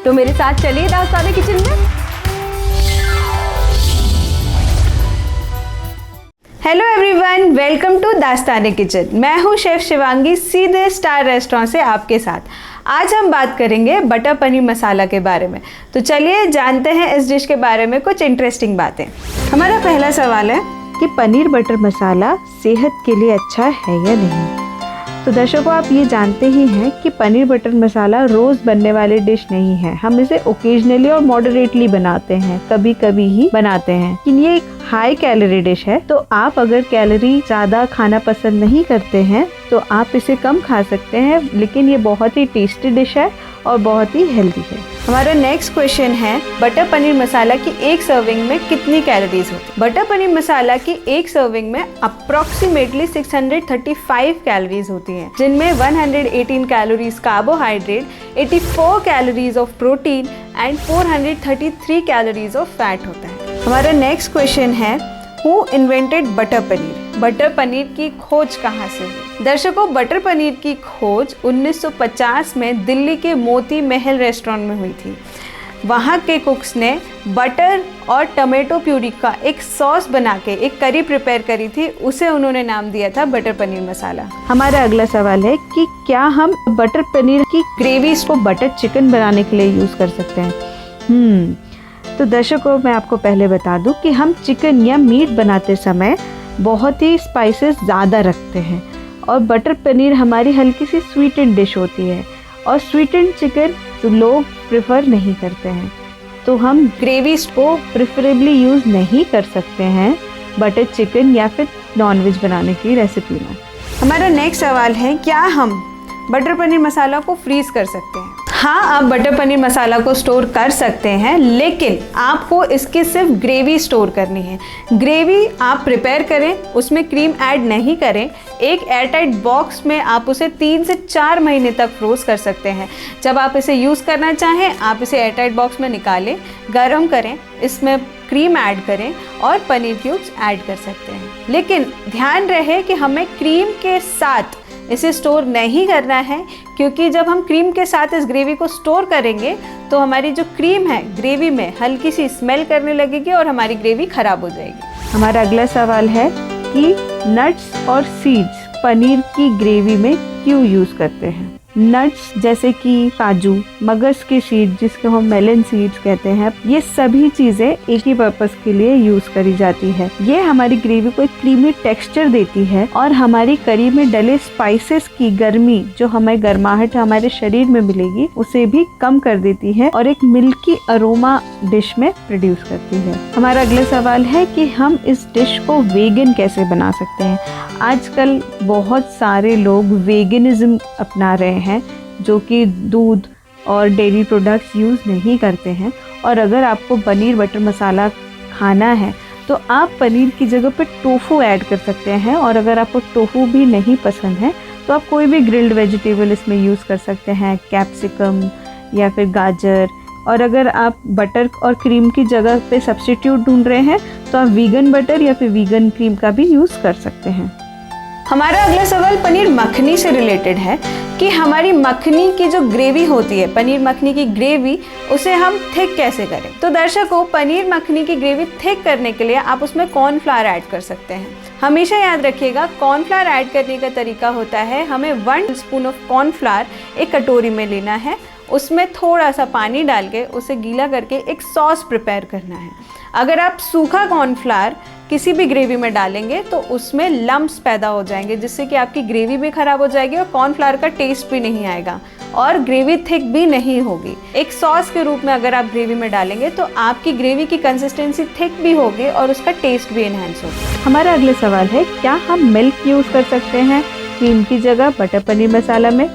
तो मेरे साथ चलिए दास्तान किचन में। हेलो एवरीवन, वेलकम टू दास्तान किचन। मैं हूँ शेफ शिवांगी, सीधे स्टार रेस्टोरेंट से आपके साथ। आज हम बात करेंगे बटर पनीर मसाला के बारे में। तो चलिए जानते हैं इस डिश के बारे में कुछ इंटरेस्टिंग बातें। हमारा पहला सवाल है कि पनीर बटर मसाला सेहत के लिए अच्छा है या नहीं। तो दर्शकों, आप ये जानते ही हैं कि पनीर बटर मसाला रोज़ बनने वाली डिश नहीं है। हम इसे ओकेजनली और मॉडरेटली बनाते हैं, कभी कभी ही बनाते हैं। लेकिन ये एक हाई कैलोरी डिश है, तो आप अगर कैलोरी ज़्यादा खाना पसंद नहीं करते हैं तो आप इसे कम खा सकते हैं, लेकिन ये बहुत ही टेस्टी डिश है और बहुत ही हेल्दी है। हमारा नेक्स्ट क्वेश्चन है, बटर पनीर मसाला की एक सर्विंग में कितनी कैलोरीज होती है। बटर पनीर मसाला की एक सर्विंग में अप्रोक्सीमेटली 635 कैलोरीज होती हैं, जिनमें 118 calories carbohydrate, 84 calories of protein and 433 calories of fat होता है। हमारा नेक्स्ट क्वेश्चन है, who invented butter paneer. Butter paneer की खोज कहाँ से हुई। दर्शकों, बटर पनीर की खोज 1950 में दिल्ली के मोती महल रेस्टोरेंट में हुई थी। वहाँ के कुक्स ने बटर और टमाटो प्यूरी का एक सॉस बना के एक करी प्रिपेयर करी थी, उसे उन्होंने नाम दिया था बटर पनीर मसाला। हमारा अगला सवाल है कि क्या हम बटर पनीर की ग्रेवीज को बटर चिकन बनाने के लिए यूज़ कर सकते हैं। तो दर्शकों, मैं आपको पहले बता दूं कि हम चिकन या मीट बनाते समय बहुत ही स्पाइसेस ज़्यादा रखते हैं और बटर पनीर हमारी हल्की सी स्वीटेंड डिश होती है और स्वीटेंड चिकन तो लोग प्रेफर नहीं करते हैं, तो हम ग्रेवीज को प्रेफरेबली यूज़ नहीं कर सकते हैं बटर चिकन या फिर नॉनवेज बनाने की रेसिपी में। हमारा नेक्स्ट सवाल है, क्या हम बटर पनीर मसाला को फ्रीज़ कर सकते हैं। हाँ, आप बटर पनीर मसाला को स्टोर कर सकते हैं, लेकिन आपको इसकी सिर्फ ग्रेवी स्टोर करनी है। ग्रेवी आप प्रिपेयर करें, उसमें क्रीम ऐड नहीं करें। एक एयरटाइट बॉक्स में आप उसे 3 से 4 महीने तक फ्रोज कर सकते हैं। जब आप इसे यूज़ करना चाहें, आप इसे एयरटाइट बॉक्स में निकालें, गर्म करें, इसमें क्रीम ऐड करें और पनीर क्यूब्स ऐड कर सकते हैं। लेकिन ध्यान रहे कि हमें क्रीम के साथ इसे स्टोर नहीं करना है, क्योंकि जब हम क्रीम के साथ इस ग्रेवी को स्टोर करेंगे तो हमारी जो क्रीम है ग्रेवी में हल्की सी स्मेल करने लगेगी और हमारी ग्रेवी खराब हो जाएगी। हमारा अगला सवाल है कि नट्स और सीड्स पनीर की ग्रेवी में क्यों यूज़ करते हैं। नट्स जैसे कि काजू, मगज की सीड जिसको हम मेलन सीड्स कहते हैं, ये सभी चीज़ें एक ही पर्पस के लिए यूज़ करी जाती है। ये हमारी ग्रेवी को एक क्रीमी टेक्सचर देती है और हमारी करी में डले स्पाइसेस की गर्मी, जो हमें गर्माहट हमारे शरीर में मिलेगी, उसे भी कम कर देती है और एक मिल्की अरोमा डिश में प्रोड्यूस करती है। हमारा अगला सवाल है कि हम इस डिश को वेगन कैसे बना सकते हैं। आजकल बहुत सारे लोग वेगनिज्म अपना रहे हैं, जो कि दूध और डेयरी प्रोडक्ट्स यूज़ नहीं करते हैं। और अगर आपको पनीर बटर मसाला खाना है तो आप पनीर की जगह पे टोफू ऐड कर सकते हैं, और अगर आपको टोफू भी नहीं पसंद है तो आप कोई भी ग्रिल्ड वेजिटेबल इसमें यूज़ कर सकते हैं, कैप्सिकम या फिर गाजर। और अगर आप बटर और क्रीम की जगह पे सब्स्टिट्यूट ढूंढ रहे हैं तो आप वीगन बटर या फिर वीगन क्रीम का भी यूज़ कर सकते हैं। हमारा अगला सवाल पनीर मखनी से रिलेटेड है कि हमारी मखनी की जो ग्रेवी होती है, पनीर मखनी की ग्रेवी, उसे हम थिक कैसे करें। तो दर्शकों, पनीर मखनी की ग्रेवी थिक करने के लिए आप उसमें कॉर्नफ्लावर ऐड कर सकते हैं। हमेशा याद रखिएगा, कॉर्नफ्लावर ऐड करने का तरीका होता है, हमें 1 स्पून ऑफ कॉर्नफ्लावर एक कटोरी में लेना है, उसमें थोड़ा सा पानी डाल के उसे गीला करके एक सॉस प्रिपेयर करना है। अगर आप सूखा कॉर्नफ्लावर किसी भी ग्रेवी में डालेंगे तो उसमें लम्प्स पैदा हो जाएंगे, जिससे कि आपकी ग्रेवी भी खराब हो जाएगी और कॉर्नफ्लावर का टेस्ट भी नहीं आएगा और ग्रेवी थिक भी नहीं होगी। एक सॉस के रूप में अगर आप ग्रेवी में डालेंगे तो आपकी ग्रेवी की कंसिस्टेंसी थिक भी होगी और उसका टेस्ट भी इन्हेंस होगा। हमारा अगला सवाल है, क्या हम मिल्क यूज़ कर सकते हैं क्रीम की जगह बटर पनीर मसाला में।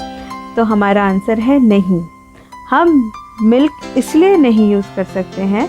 तो हमारा आंसर है नहीं। हम मिल्क इसलिए नहीं यूज़ कर सकते हैं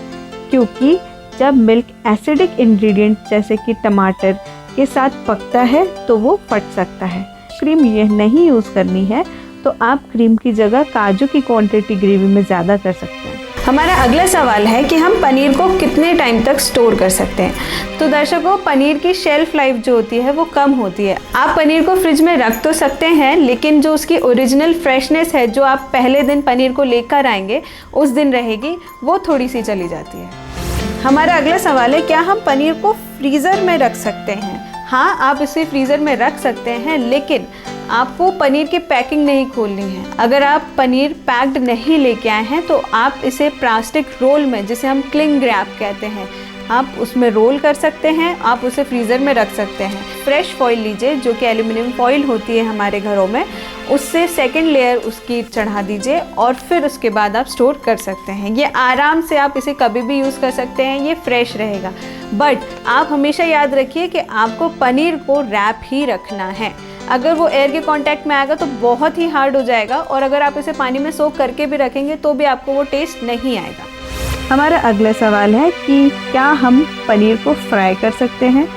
क्योंकि जब मिल्क एसिडिक इंग्रेडिएंट जैसे कि टमाटर के साथ पकता है तो वो फट सकता है। क्रीम ये नहीं यूज़ करनी है तो आप क्रीम की जगह काजू की क्वांटिटी ग्रेवी में ज़्यादा कर सकते हैं। हमारा अगला सवाल है कि हम पनीर को कितने टाइम तक स्टोर कर सकते हैं। तो दर्शकों, पनीर की शेल्फ लाइफ जो होती है वो कम होती है। आप पनीर को फ्रिज में रख तो सकते हैं, लेकिन जो उसकी ओरिजिनल फ्रेशनेस है, जो आप पहले दिन पनीर को लेकर आएंगे उस दिन रहेगी, वो थोड़ी सी चली जाती है। हमारा अगला सवाल है, क्या हम पनीर को फ्रीज़र में रख सकते हैं? हाँ, आप इसे फ्रीज़र में रख सकते हैं, लेकिन आपको पनीर की पैकिंग नहीं खोलनी है। अगर आप पनीर पैक्ड नहीं लेके आए हैं तो आप इसे प्लास्टिक रोल में, जिसे हम क्लिंग रैप कहते हैं, आप उसमें रोल कर सकते हैं। आप उसे फ्रीज़र में रख सकते हैं। फ्रेश फॉइल लीजिए, जो कि एल्यूमिनियम फॉइल होती है हमारे घरों में, उससे सेकंड लेयर उसकी चढ़ा दीजिए और फिर उसके बाद आप स्टोर कर सकते हैं। ये आराम से आप इसे कभी भी यूज़ कर सकते हैं, ये फ्रेश रहेगा। बट आप हमेशा याद रखिए कि आपको पनीर को रैप ही रखना है। अगर वो एयर के कांटेक्ट में आएगा तो बहुत ही हार्ड हो जाएगा, और अगर आप इसे पानी में सोक करके भी रखेंगे तो भी आपको वो टेस्ट नहीं आएगा। हमारा अगला सवाल है कि क्या हम पनीर को फ्राई कर सकते हैं?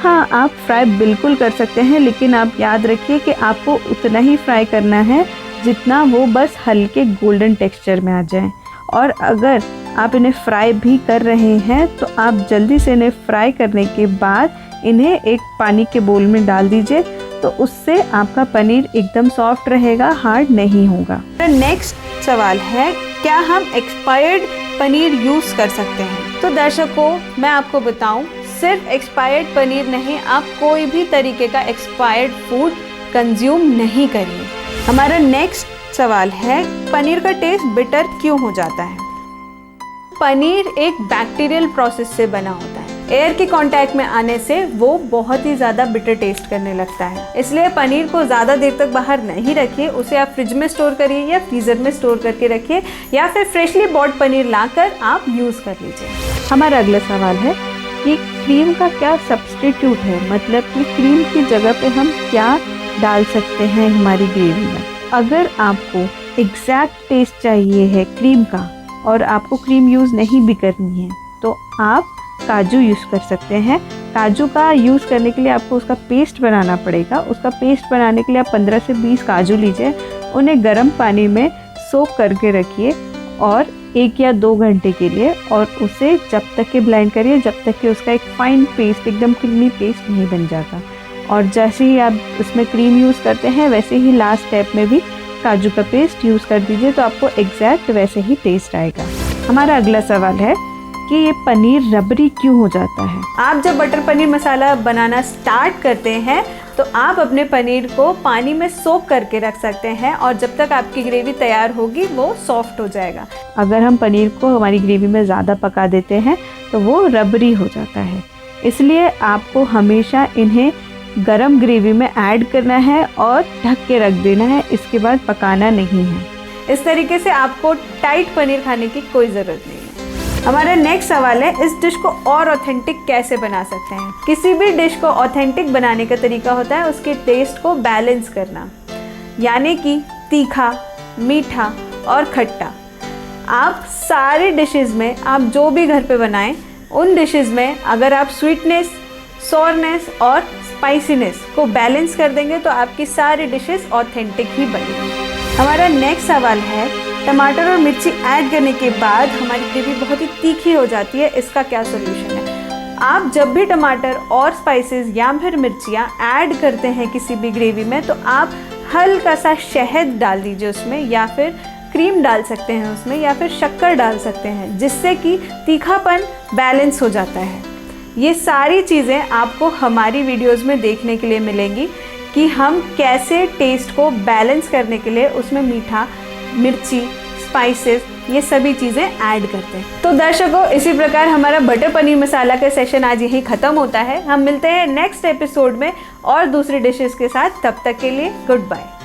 हाँ, आप फ्राई बिल्कुल कर सकते हैं, लेकिन आप याद रखिए कि आपको उतना ही फ्राई करना है जितना वो बस हल्के गोल्डन टेक्सचर में आ जाए। और अगर आप इन्हें फ्राई भी कर रहे हैं तो आप जल्दी से इन्हें फ्राई करने के बाद इन्हें एक पानी के बोल में डाल दीजिए, तो उससे आपका पनीर एकदम सॉफ्ट रहेगा, हार्ड नहीं होगा। नेक्स्ट सवाल है, क्या हम एक्सपायर्ड पनीर यूज़ कर सकते हैं? तो दर्शकों, मैं आपको बताऊं, सिर्फ एक्सपायर्ड पनीर नहीं, आप कोई भी तरीके का एक्सपायर्ड फूड कंज्यूम नहीं करिए। हमारा नेक्स्ट सवाल है, पनीर का टेस्ट बिटर क्यों हो जाता है? पनीर एक बैक्टीरियल प्रोसेस से बना होता है। एयर के कांटेक्ट में आने से वो बहुत ही ज़्यादा बिटर टेस्ट करने लगता है। इसलिए पनीर को ज़्यादा देर तक बाहर नहीं रखिए, उसे आप फ्रिज में स्टोर करिए या फ्रीज़र में स्टोर करके रखिए, या फिर फ्रेशली बॉट पनीर लाकर आप यूज़ कर लीजिए। हमारा अगला सवाल है कि क्रीम का क्या सब्स्टिट्यूट है, मतलब कि क्रीम की जगह पे हम क्या डाल सकते हैं हमारी ग्रेवी में। अगर आपको एग्जैक्ट टेस्ट चाहिए है क्रीम का और आपको क्रीम यूज़ नहीं भी करनी है, तो आप काजू यूज़ कर सकते हैं। काजू का यूज़ करने के लिए आपको उसका पेस्ट बनाना पड़ेगा। उसका पेस्ट बनाने के लिए आप 15 से 20 काजू लीजिए, उन्हें गर्म पानी में सोक करके रखिए और 1 या 2 घंटे के लिए, और उसे जब तक के ब्लेंड करिए जब तक कि उसका एक फाइन पेस्ट, एकदम क्रीमी पेस्ट नहीं बन जाता। और जैसे ही आप उसमें क्रीम यूज़ करते हैं, वैसे ही लास्ट स्टेप में भी काजू का पेस्ट यूज़ कर दीजिए, तो आपको एग्जैक्ट वैसे ही टेस्ट आएगा। हमारा अगला सवाल है कि ये पनीर रबरी क्यों हो जाता है? आप जब बटर पनीर मसाला बनाना स्टार्ट करते हैं तो आप अपने पनीर को पानी में सोक करके रख सकते हैं, और जब तक आपकी ग्रेवी तैयार होगी वो सॉफ्ट हो जाएगा। अगर हम पनीर को हमारी ग्रेवी में ज़्यादा पका देते हैं तो वो रबरी हो जाता है। इसलिए आपको हमेशा इन्हें गरम ग्रेवी में ऐड करना है और ढक के रख देना है, इसके बाद पकाना नहीं है। इस तरीके से आपको टाइट पनीर खाने की कोई ज़रूरत नहीं है। हमारा नेक्स्ट सवाल है, इस डिश को और ऑथेंटिक कैसे बना सकते हैं? किसी भी डिश को ऑथेंटिक बनाने का तरीका होता है उसके टेस्ट को बैलेंस करना, यानी कि तीखा, मीठा और खट्टा। आप सारी डिशेस में, आप जो भी घर पे बनाएं, उन डिशेस में अगर आप स्वीटनेस, सोरनेस और स्पाइसीनेस को बैलेंस कर देंगे तो आपकी सारी डिशेस ऑथेंटिक ही बनेंगी। हमारा नेक्स्ट सवाल है, टमाटर और मिर्ची ऐड करने के बाद हमारी ग्रेवी बहुत ही तीखी हो जाती है, इसका क्या सोल्यूशन है? आप जब भी टमाटर और स्पाइसेस या फिर मिर्चियाँ ऐड करते हैं किसी भी ग्रेवी में, तो आप हल्का सा शहद डाल दीजिए उसमें, या फिर क्रीम डाल सकते हैं उसमें, या फिर शक्कर डाल सकते हैं, जिससे कि तीखापन बैलेंस हो जाता है। ये सारी चीज़ें आपको हमारी वीडियोज़ में देखने के लिए मिलेंगी कि हम कैसे टेस्ट को बैलेंस करने के लिए उसमें मीठा, मिर्ची, स्पाइसेस, ये सभी चीज़ें ऐड करते हैं। तो दर्शकों, इसी प्रकार हमारा बटर पनीर मसाला का सेशन आज यहीं ख़त्म होता है। हम मिलते हैं नेक्स्ट एपिसोड में और दूसरी डिशेस के साथ। तब तक के लिए गुड बाय।